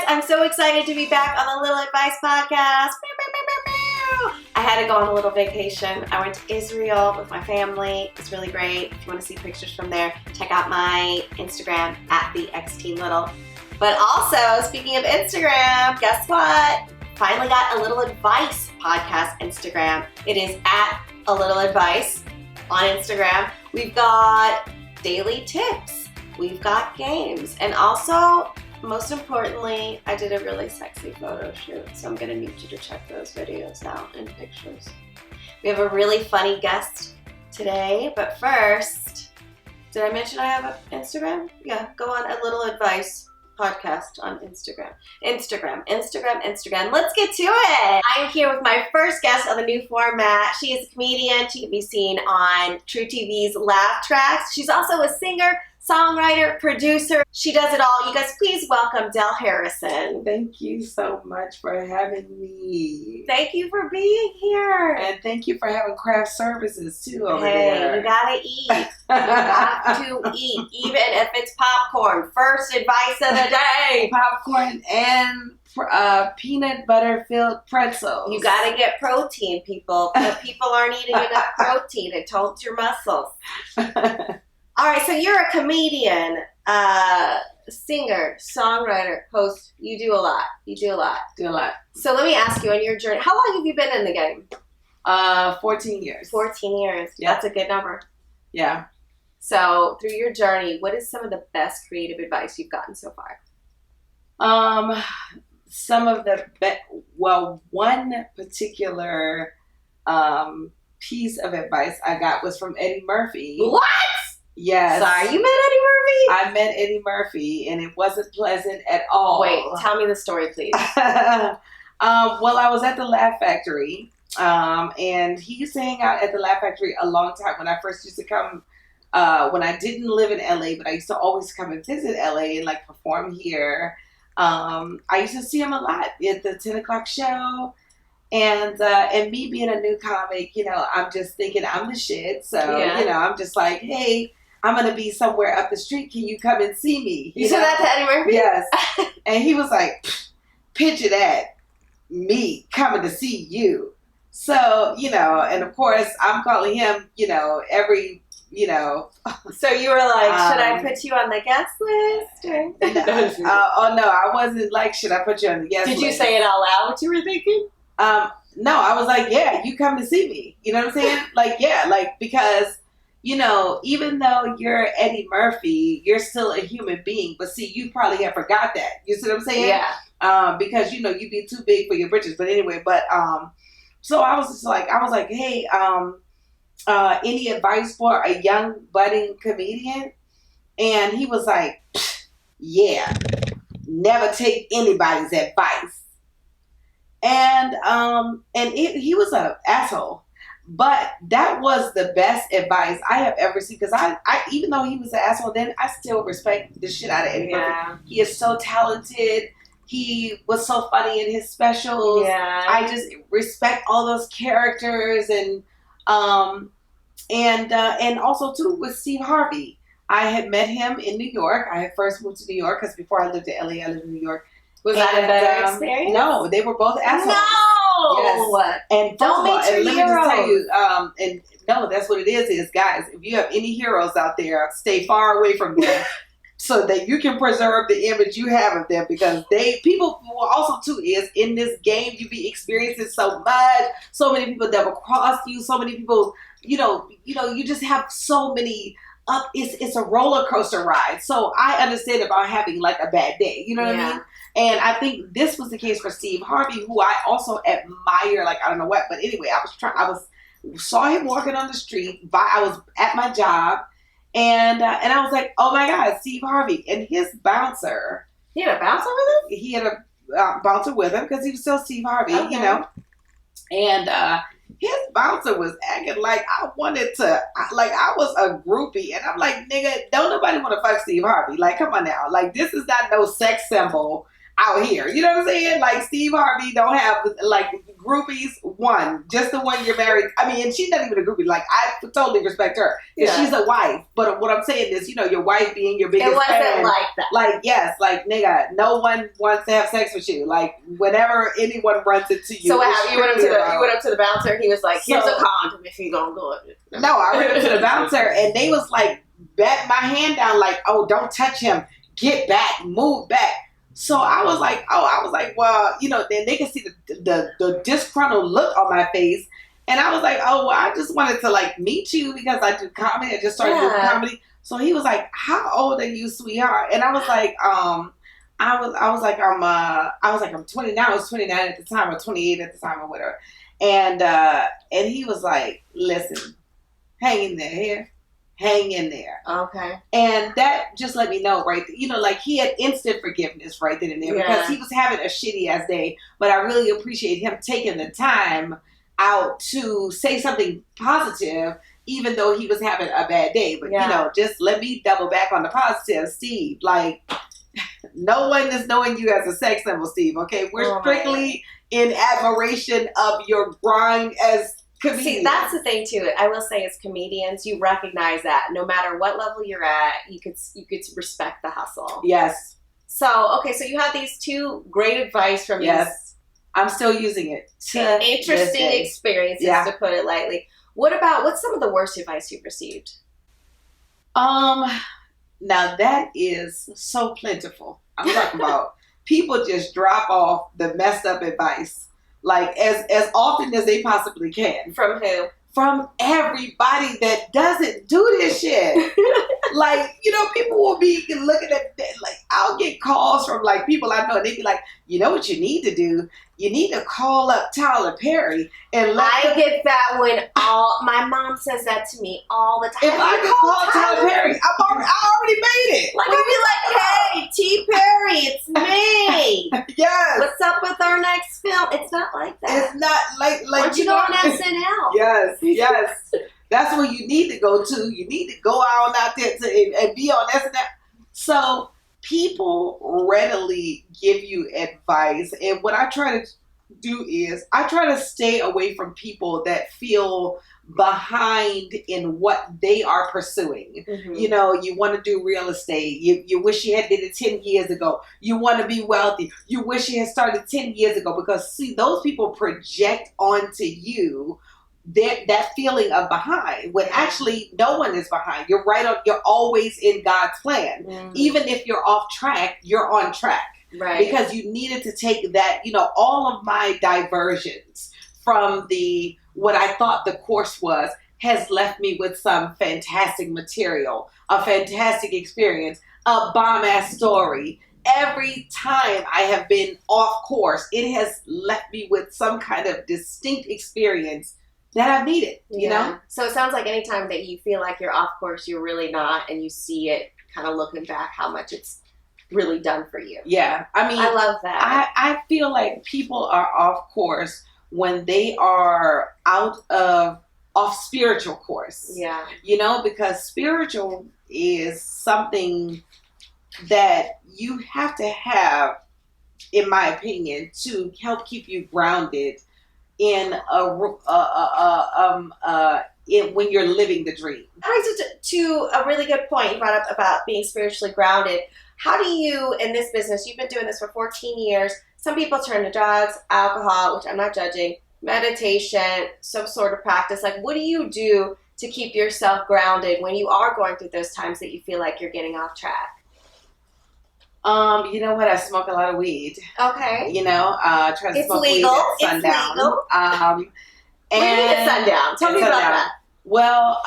I'm so excited to be back on the Little Advice Podcast. I had to go on a little vacation. I went to Israel with my family. It's really great. If you want to see pictures from there, check out my Instagram at @thexteenlittle. But also, speaking of Instagram, guess what? Finally got a Little Advice Podcast Instagram. It is at a Little Advice on Instagram. We've got daily tips. We've got games. And also, most importantly, I did a really sexy photo shoot, so I'm going to need you to check those videos out and pictures. We have a really funny guest today, but first, did I mention I have an Instagram? Yeah, go on A Little Advice Podcast on Instagram. Instagram. Let's get to it. I'm here with my first guest on the new format. She is a comedian. She can be seen on True TV's Laugh Tracks. She's also a singer, songwriter, producer. She does it all. You guys, please welcome Del Harrison. Thank you so much for having me. Thank you for being here. And thank you for having craft services too over there. You gotta eat. You have to eat, even if it's popcorn. First advice of the day. Popcorn and peanut butter filled pretzels. You gotta get protein, people. People aren't eating enough protein. It told your muscles. All right, so you're a comedian, singer, songwriter, host. You do a lot. Do a lot. So let me ask you, on your journey, how long have you been in the game? 14 years. 14 years. Yeah. That's a good number. Yeah. So through your journey, what is some of the best creative advice you've gotten so far? Some of the one particular piece of advice I got was from Eddie Murphy. What? Yes. Sorry, you met Eddie Murphy? I met Eddie Murphy, and it wasn't pleasant at all. Wait, tell me the story, please. Well, I was at the Laugh Factory, and he used to hang out at the Laugh Factory a long time when I first used to come, when I didn't live in LA, but I used to always come and visit LA and like perform here. I used to see him a lot at the 10 o'clock show. And me being a new comic, you know, I'm just thinking I'm the shit. So, Yeah. you know, I'm just like, hey, I'm going to be somewhere up the street. Can you come and see me? You said that to Eddie Murphy? Yes. And he was like, picture that, me coming to see you. So, you know, and of course, I'm calling him, you know, every, you know. So you were like, should I put you on the guest list? Oh, no, I wasn't like, should I put you on the guest list? Did you say it out loud, what you were thinking? No, I was like, yeah, you come to see me. You know what I'm saying? Like, yeah, like, because, you know, even though you're Eddie Murphy, you're still a human being. But see, you probably have forgot that. You see what I'm saying? Yeah. Because, you know, you'd be too big for your britches. But anyway, so I was like, hey, any advice for a young budding comedian? And he was like, yeah, never take anybody's advice. And he was an asshole, but that was the best advice I have ever seen. Because I even though he was an asshole then, I still respect the shit out of Eddie Murphy. He is so talented. He was so funny in his specials. Yeah. I just respect all those characters, and also too with Steve Harvey. I had met him in New York. I had first moved to New York because before I lived in LA, I lived in New York. Was that a better experience? No, they were both assholes. No! Yes. And don't meet your let me just tell you, and no, that's what it is guys, if you have any heroes out there, stay far away from them so that you can preserve the image you have of them, because people also too is in this game, you be experiencing so much, so many people double cross you, so many people, you know, you just have so many it's a roller coaster ride. So I understand about having like a bad day, you know what I mean? And I think this was the case for Steve Harvey, who I also admire, like, I don't know what, but anyway, saw him walking on the street, I was at my job, and I was like, oh my God, Steve Harvey. And his bouncer. He had a bouncer with him? He had a bouncer with him because he was still Steve Harvey, you know? And his bouncer was acting like I was a groupie. And I'm like, nigga, don't nobody want to fuck Steve Harvey. Like, come on now. Like, this is not no sex symbol. out here. You know what I'm saying? Like Steve Harvey don't have like groupies. One, just the one you're married. I mean, and she's not even a groupie. Like I totally respect her. Yeah. She's a wife. But what I'm saying is, your wife being your biggest fan. It wasn't like that. Like yes, like nigga, no one wants to have sex with you. Like whenever anyone runs into you. So you went up to the bouncer and he was like, "Here's a condom if you gonna do it." No, I went up to the bouncer and they was like, bat my hand down, like, "Oh, don't touch him. Get back, move back." So I was like, well, then they can see the disgruntled look on my face. And I was like, oh, well, I just wanted to like meet you because I do comedy. I just started doing comedy. So he was like, how old are you, sweetheart? And I was like, I'm 29. I was 29 at the time or 28 at the time or whatever. And he was like, listen, hang in there. Hang in there. Okay. And that just let me know, right? Like he had instant forgiveness right then and there because he was having a shitty ass day. But I really appreciate him taking the time out to say something positive, even though he was having a bad day. But, just let me double back on the positive. Steve, like, no one is knowing you as a sex symbol, Steve, okay? We're strictly in admiration of your grind as comedian. See, that's the thing too. I will say, as comedians, you recognize that no matter what level you're at, you could respect the hustle. Yes. So you have these two great advice from yes. I'm still using it. Interesting experiences, to put it lightly. What's some of the worst advice you've received? Now that is so plentiful. I'm talking about people just drop off the messed up advice. Like as often as they possibly can. From who? From everybody that doesn't do this shit. Like, people will be looking at that. Like, I'll get calls from like people I know and they be like, you know what you need to do? You need to call up Tyler Perry and get that when my mom says that to me all the time. If I could call Tyler Perry, I already made it. Like, I'd be like, hey, T. Perry, it's me. Yes. What's up with our next film? It's not like that. It's not like why don't you go on SNL? Yes. That's where you need to go to. You need to go on out there and be on SNL. So people readily give you advice. And what I try to do is I try to stay away from people that feel behind in what they are pursuing. Mm-hmm. You want to do real estate. You wish you had did it 10 years ago. You want to be wealthy. You wish you had started 10 years ago. Because see, those people project onto you that feeling of behind when actually no one is behind. You're you're always in God's plan. Mm-hmm. Even if you're off track, you're on track. Right. Because you needed to take that, all of my diversions from what I thought the course was has left me with some fantastic material, a fantastic experience, a bomb-ass story. Every time I have been off course, it has left me with some kind of distinct experience that I've needed, you know? So it sounds like anytime that you feel like you're off course, you're really not, and you see it kind of looking back how much it's really done for you. Yeah. I mean, I love that. I feel like people are off course when they are off spiritual course. Yeah. Because spiritual is something that you have to have, in my opinion, to help keep you grounded in when you're living the dream. That brings us to a really good point you brought up about being spiritually grounded. How do you, in this business, you've been doing this for 14 years, some people turn to drugs, alcohol, which I'm not judging, meditation, some sort of practice. Like, what do you do to keep yourself grounded when you are going through those times that you feel like you're getting off track? You know what? I smoke a lot of weed. Okay. Try to smoke legal. weed at sundown. It's legal. And what do you mean at sundown? Tell me about that. Well,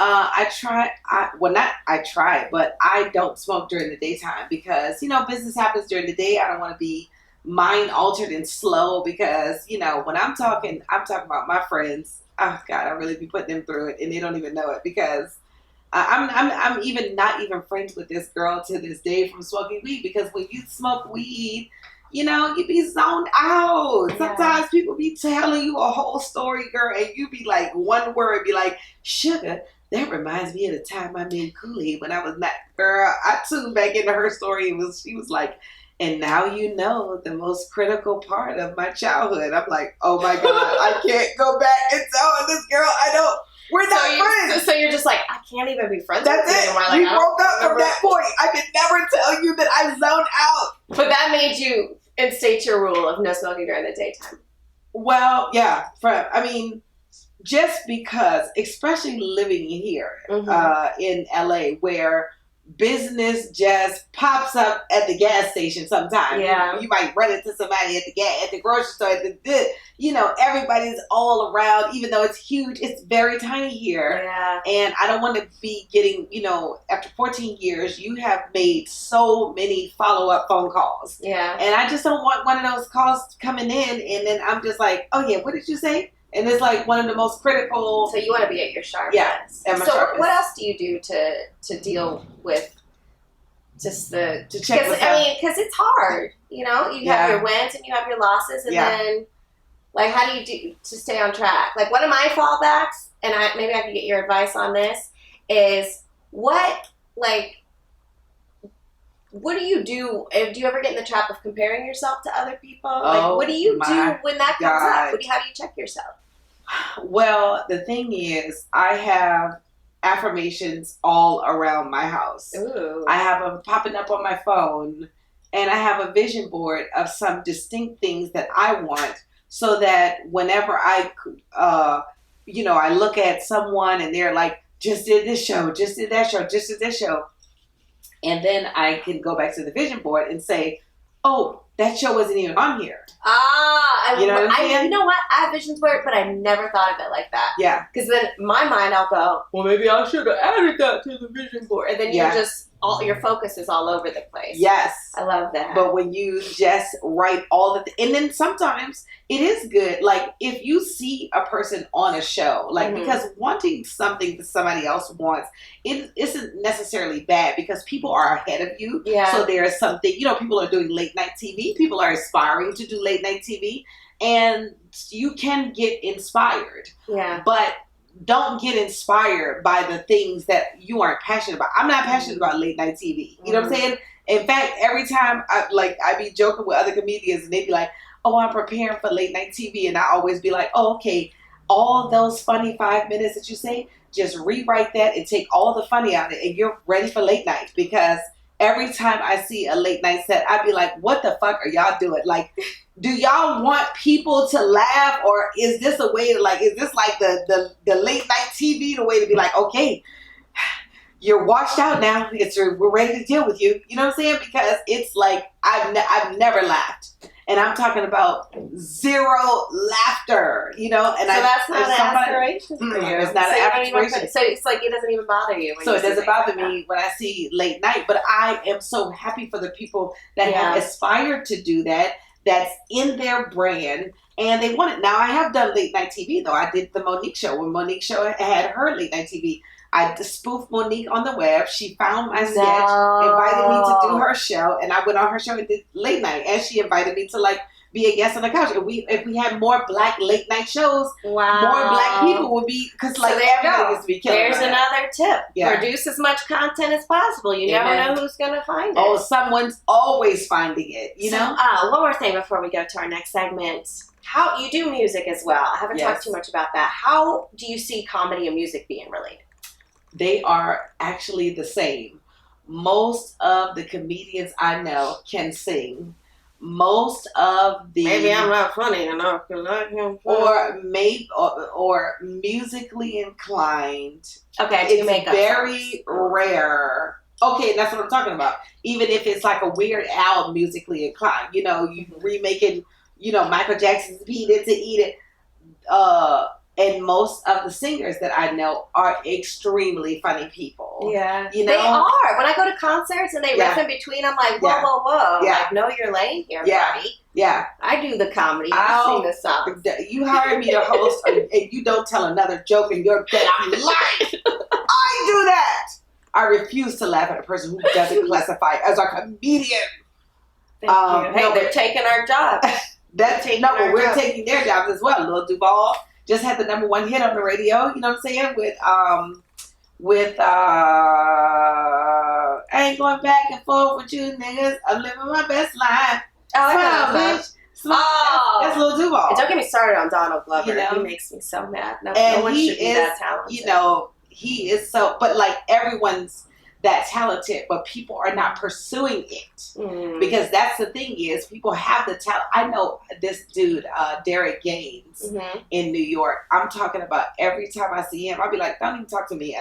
but I don't smoke during the daytime because, business happens during the day. I don't want to be mind altered and slow because, when I'm talking about my friends. Oh God, I really be putting them through it and they don't even know it because I'm even not even friends with this girl to this day from smoking weed because when you smoke weed, you be zoned out. Yeah. Sometimes people be telling you a whole story, girl, and you be like one word, be like, sugar. That reminds me of the time I made Kool-Aid when I was not, girl. I tuned back into her story and she was like, And now you know the most critical part of my childhood. I'm like, oh my God, I can't go back and tell this girl I don't. We're not friends. So you're just like, I can't even be friends That's with you it. anymore. Like, We broke up from that point. I could never tell you that I zoned out. But that made you instate your rule of no smoking during the daytime. Well, yeah. Just because, especially living here in LA, where business just pops up at the gas station sometimes. Yeah. You might run into somebody at the grocery store, everybody's all around, even though it's huge, it's very tiny here. Yeah. And I don't want to be getting, after 14 years, you have made so many follow-up phone calls. Yeah. And I just don't want one of those calls coming in and then I'm just like, oh yeah, what did you say? And it's like one of the most critical. So you want to be at your sharpest. Yeah. At my sharpest. What else do you do to deal with just to check because it's hard. You have your wins and you have your losses, and then like how do you do to stay on track? Like one of my fallbacks, and maybe I can get your advice on this, is what do you do? Do you ever get in the trap of comparing yourself to other people? Like, what do you do when that comes up? How do you check yourself? Well, the thing is, I have affirmations all around my house. Ooh. I have them popping up on my phone, and I have a vision board of some distinct things that I want, so that whenever I look at someone and they're like, just did this show, just did that show, just did this show. And then I can go back to the vision board and say, oh, that show wasn't even on here. You know what I'm saying? You know what? I have visions board, but I never thought of it like that. Yeah. Because then in my mind, I'll go, well, maybe I should have added that to the vision board. And then you're just, your focus is all over the place. Yes. I love that. But when you just write all and then sometimes it is good. Like if you see a person on a show, because wanting something that somebody else wants, it isn't necessarily bad because people are ahead of you. Yeah. So there is something, people are doing late night TV. People are aspiring to do late night TV, and you can get inspired. Yeah. But don't get inspired by the things that you aren't passionate about. I'm not passionate about late night TV. You know what I'm saying? In fact, every time I be joking with other comedians and they be like, oh, I'm preparing for late night TV. And I always be like, oh, okay, all those funny 5 minutes that you say, just rewrite that and take all the funny out of it and you're ready for late night. Because every time I see a late night set, I'd be like, what the fuck are y'all doing? Like, do y'all want people to laugh, or is this a way to is this like the late night TV, the way to be like, okay, you're washed out now. We're ready to deal with you. You know what I'm saying? Because it's like, I've never laughed. And I'm talking about zero laughter, And so that's not an aspiration for you. It's not an aspiration. So it's like it doesn't even bother you. So it doesn't bother me when I see late night. But I am so happy for the people that have aspired to do that. That's in their brand, and they want it. Now, I have done late night TV, though. I did the Monique show. When Monique show had her late night TV, I spoofed Monique on the web. She found my sketch, invited me to do her show, and I went on her show and did late night. And she invited me to be a guest on the couch. If we had more black late night shows, more black people would be, because everybody used to be killing. There's another tip. Yeah. Produce as much content as possible. You never know who's going to find it. Oh, someone's always finding it, know? One more thing before we go to our next segment. How you do music as well. I haven't talked too much about that. How do you see comedy and music being related? They are actually the same. Most of the comedians I know can sing. Most of the maybe I'm not funny enough because I can or musically inclined. Okay, it's very rare. Okay, that's what I'm talking about. Even if it's like a Weird Al musically inclined, you remaking, Michael Jackson's "Beat It to Eat It." And most of the singers that I know are extremely funny people. Yeah. They are. When I go to concerts and they riff in between, I'm like, whoa. Yeah. Like, know your lane here, buddy. Yeah. I do the comedy. I sing the songs. You hired me to host and you don't tell another joke and you're dead. I'm lying. I do that. I refuse to laugh at a person who doesn't classify as a comedian. Thank you. Hey, they're taking our jobs. We're taking their jobs as well. Lil Duval just had the #1 hit on the radio, you know what I'm saying? With I ain't going back and forth with you niggas. I'm living my best life. Oh, I know Smile, that bitch. Smile. That's Lil Duval. And don't get me started on Donald Glover. You know? He makes me so mad. No And one he should be is, that talented. you know, he is so, but like everyone's that talented, but people are not pursuing it. Because that's the thing is, people have the talent. I know this dude, Derek Gaines, in New York. I'm talking about every time I see him, I'll be like, don't even talk to me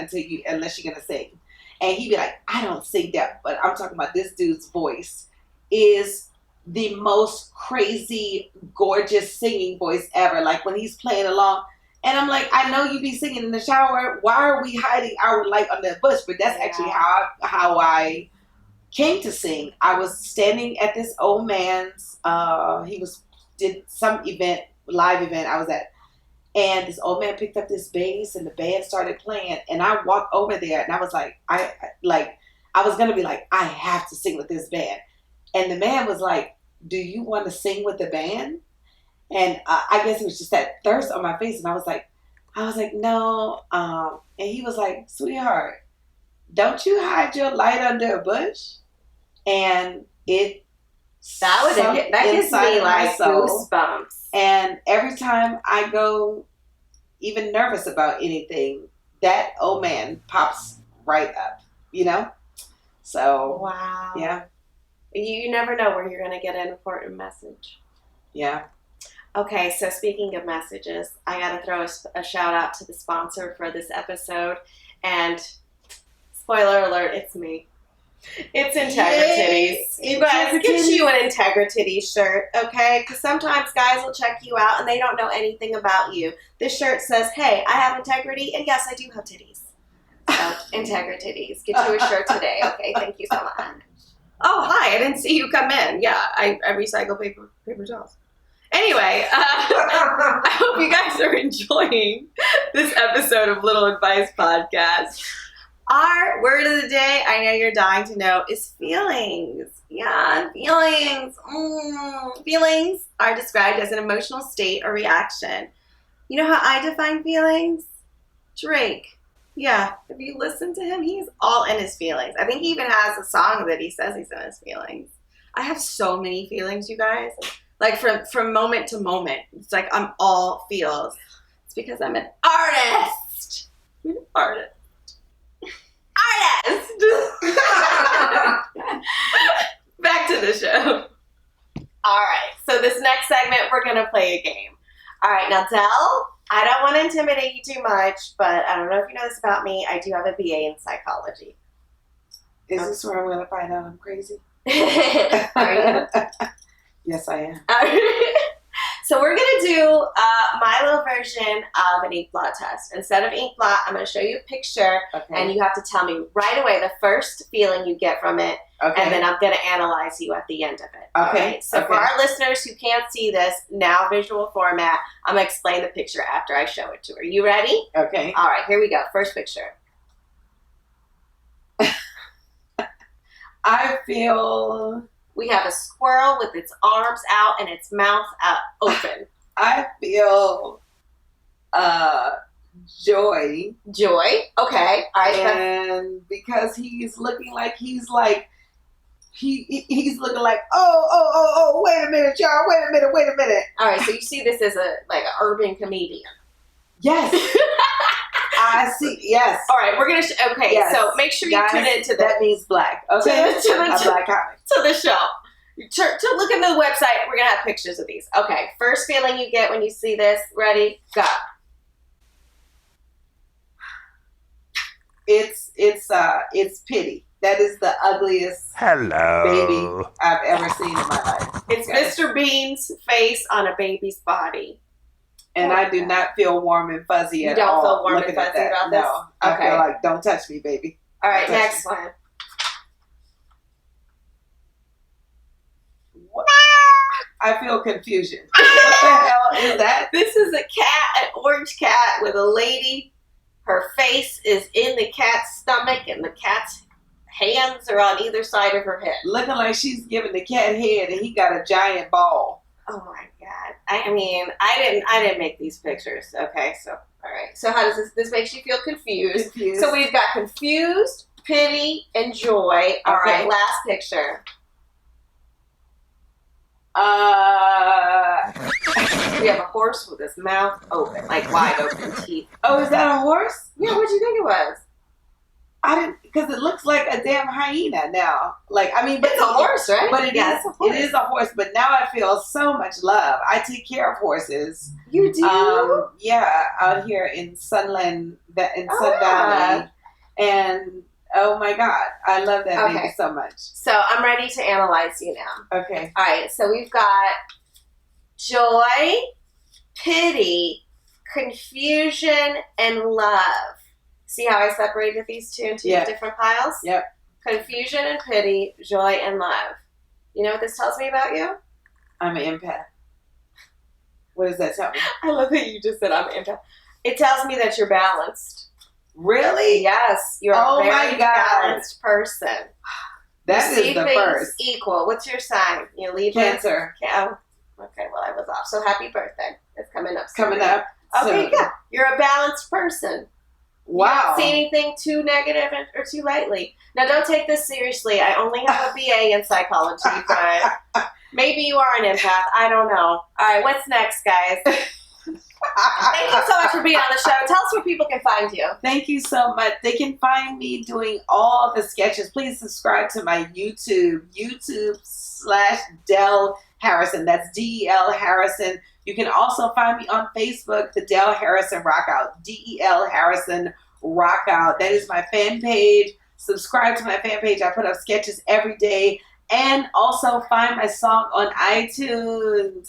unless you're going to sing. And he'd be like, I don't sing that. But I'm talking about this dude's voice is the most crazy, gorgeous singing voice ever. Like when he's playing along, and I'm like, I know you be singing in the shower. Why are we hiding our light under a bush? But that's actually how I came to sing. I was standing at this old man's. Did some live event I was at, and this old man picked up this bass, and the band started playing. And I walked over there, and I was like, I was gonna be like, I have to sing with this band. And the man was like, do you want to sing with the band? And I guess it was just that thirst on my face. And I was like, no. And he was like, sweetheart, don't you hide your light under a bush? And it that gives me like goosebumps. And every time I go even nervous about anything, that old man pops right up, you know? So, wow. Yeah. You never know where you're going to get an important message. Yeah. Okay, so speaking of messages, I got to throw a shout out to the sponsor for this episode. And spoiler alert, it's me. It's Integrities. You guys, get you an Integrities shirt, okay? Because sometimes guys will check you out and they don't know anything about you. This shirt says, hey, I have integrity, and yes, I do have titties. So, Integrities. Get you a shirt today, okay? Thank you so much. Oh, hi, I didn't see you come in. Yeah, I recycle paper towels. Anyway, I hope you guys are enjoying this episode of Little Advice Podcast. Our word of the day, I know you're dying to know, is feelings. Yeah, feelings. Feelings are described as an emotional state or reaction. You know how I define feelings? Drake. Yeah, if you listen to him, he's all in his feelings. I think he even has a song that he says he's in his feelings. I have so many feelings, you guys. Like from moment to moment. It's like I'm all feels. It's because I'm an artist. I'm an artist. Back to the show. All right. So this next segment, we're going to play a game. All right. Now, Del, I don't want to intimidate you too much, but I don't know if you know this about me. I do have a BA in psychology. Is this where I'm going to find out I'm crazy? Are you? Yes, I am. So we're going to do my little version of an ink blot test. Instead of ink blot, I'm going to show you a picture, and you have to tell me right away the first feeling you get from it, and then I'm going to analyze you at the end of it. Okay. Right? So for our listeners who can't see this, now visual format, I'm going to explain the picture after I show it to her. You ready? Okay. All right, here we go. First picture. I feel... We have a squirrel with its arms out and its mouth open. I feel joy. Joy. Okay. All right. And because he's looking like he's looking like, oh, wait a minute, y'all, wait a minute. All right, so you see this as an urban comedian. Yes. I see. Yes. All right, we're gonna. Okay, yes. So make sure you tune into that means black. Okay. To the black comic. To the show. To look at the website. We're gonna have pictures of these. Okay. First feeling you get when you see this. Ready? Go. It's pity. That is the ugliest baby I've ever seen in my life. It's Mr. Bean's face on a baby's body. And I do not feel warm and fuzzy at all. You don't feel warm and fuzzy about this? No. I feel like, don't touch me, baby. All right, next one. What? I feel confusion. What the hell is that? This is a cat, an orange cat with a lady. Her face is in the cat's stomach, and the cat's hands are on either side of her head. Looking like she's giving the cat head, and he got a giant ball. Oh my God. I mean, I didn't make these pictures. Okay, so all right. So how does this makes you feel confused? So we've got confused, pity, and joy. All right, last picture. We have a horse with his mouth open, like wide open teeth. Oh, is that a horse? Yeah, what'd you think it was? I didn't, because it looks like a damn hyena now. Like, I mean, but It's a horse, right? But it is a horse. But now I feel so much love. I take care of horses. You do? Yeah, out here in Sunland, Sun Valley, and oh my God, I love that baby so much. So I'm ready to analyze you now. Okay. All right. So we've got joy, pity, confusion, and love. See how I separated these two into different piles? Yep. Confusion and pity, joy and love. You know what this tells me about you? I'm an empath. What does that tell me? I love that you just said I'm an empath. It tells me that you're balanced. Really? Yes. You're a very balanced person. That is the first. Equal. What's your sign? You leave Cancer. Yeah. Okay, well, I was off. So happy birthday. It's coming up soon. Coming up Okay, soon. yeah. You're a balanced person. Wow. You don't see anything too negative or too lightly. Now, don't take this seriously. I only have a BA in psychology, but maybe you are an empath. I don't know. All right, what's next, guys? Thank you so much for being on the show. Tell us where people can find you. Thank you so much. They can find me doing all the sketches. Please subscribe to my YouTube/Del Harrison. That's DEL Harrison. You can also find me on Facebook, the Del Harrison Rockout. DEL Harrison Rockout. That is my fan page. Subscribe to my fan page. I put up sketches every day. And also find my song on iTunes.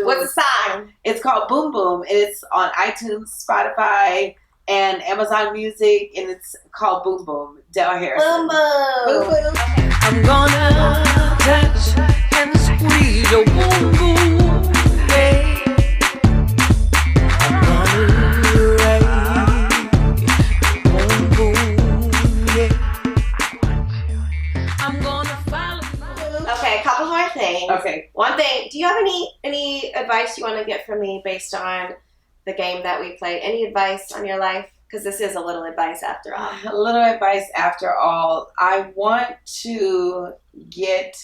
What's the sign? It's called Boom Boom. It's on iTunes, Spotify, and Amazon Music. And it's called Boom Boom. Del Harrison. Boom Boom. Boom Boom. I'm gonna touch and squeeze your boom boom, yeah. I'm gonna ride boom boom, yeah. I'm gonna follow. Okay, a couple more things. Okay. One thing, do you have any advice you want to get from me based on the game that we played? Any advice on your life? Because this is a little advice after all. A little advice after all. I want to get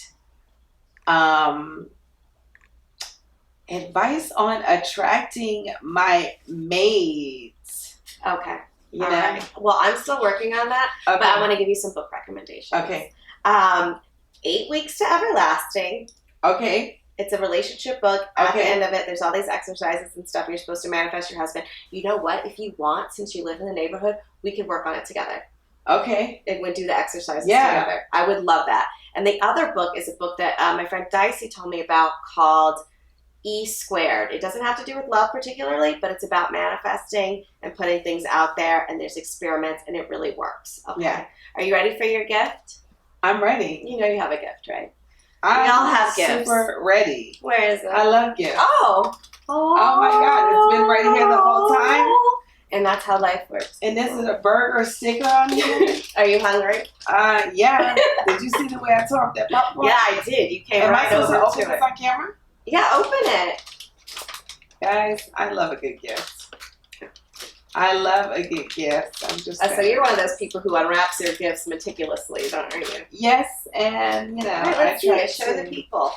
advice on attracting my mates. Okay. You All know? right. Well, I'm still working on that, but I want to give you some book recommendations. Okay. 8 Weeks to Everlasting. Okay. It's a relationship book. At the end of it, there's all these exercises and stuff. You're supposed to manifest your husband. You know what? If you want, since you live in the neighborhood, we can work on it together. Okay. And we'll do the exercises together. I would love that. And the other book is a book that my friend Dicey told me about called E Squared. It doesn't have to do with love particularly, but it's about manifesting and putting things out there. And there's experiments, and it really works. Okay. Yeah. Are you ready for your gift? I'm ready. You know you have a gift, right? I'm all have gifts. super ready. Where is it? I love gifts. Oh my God. It's been right here the whole time. And that's how life works. And this is a burger sticker on here. Are you hungry? Yeah. Did you see the way I tore up that popcorn? Yeah, I did. You came Am I right supposed over to open to this it. on camera? Yeah, open it. Guys, I love a good gift. I love a good gift. I'm just So you're one of those people who unwraps your gifts meticulously, don't you? Yes, and you know, All right, let's see I try it. Show the people.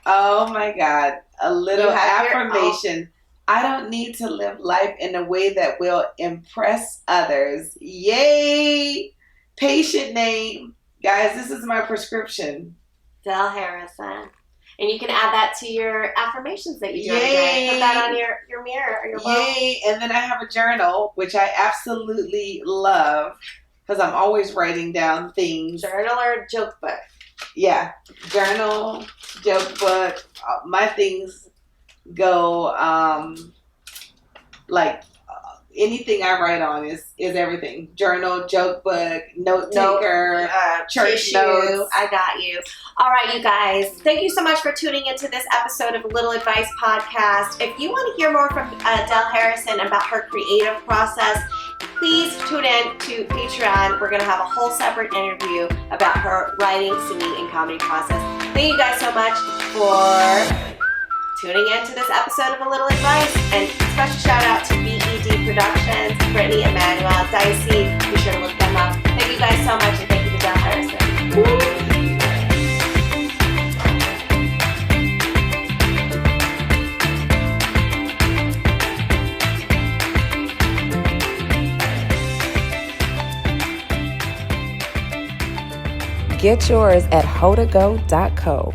Oh my God. A little You have your affirmation. I don't need to live life in a way that will impress others. Yay! Patient name. Guys, this is my prescription. Del Harrison. And you can add that to your affirmations that you do every Yay. day. Put that on your mirror or your wall. Yay! And then I have a journal, which I absolutely love because I'm always writing down things. Journal or joke book? Yeah, journal, joke book. My things go anything I write on is everything. Journal, joke book, note taker, church tissue. notes. I got you. All right, you guys. Thank you so much for tuning into this episode of Little Advice Podcast. If you want to hear more from Del Harrison about her creative process, please tune in to Patron. We're going to have a whole separate interview about her writing, singing, and comedy process. Thank you guys so much for tuning in to this episode of A Little Advice. And special shout out to BED Productions, Brittany, Emmanuel, Dicey. Be sure to look them up Thank you guys so much, and thank you to John Harrison. Get yours at hodago.co.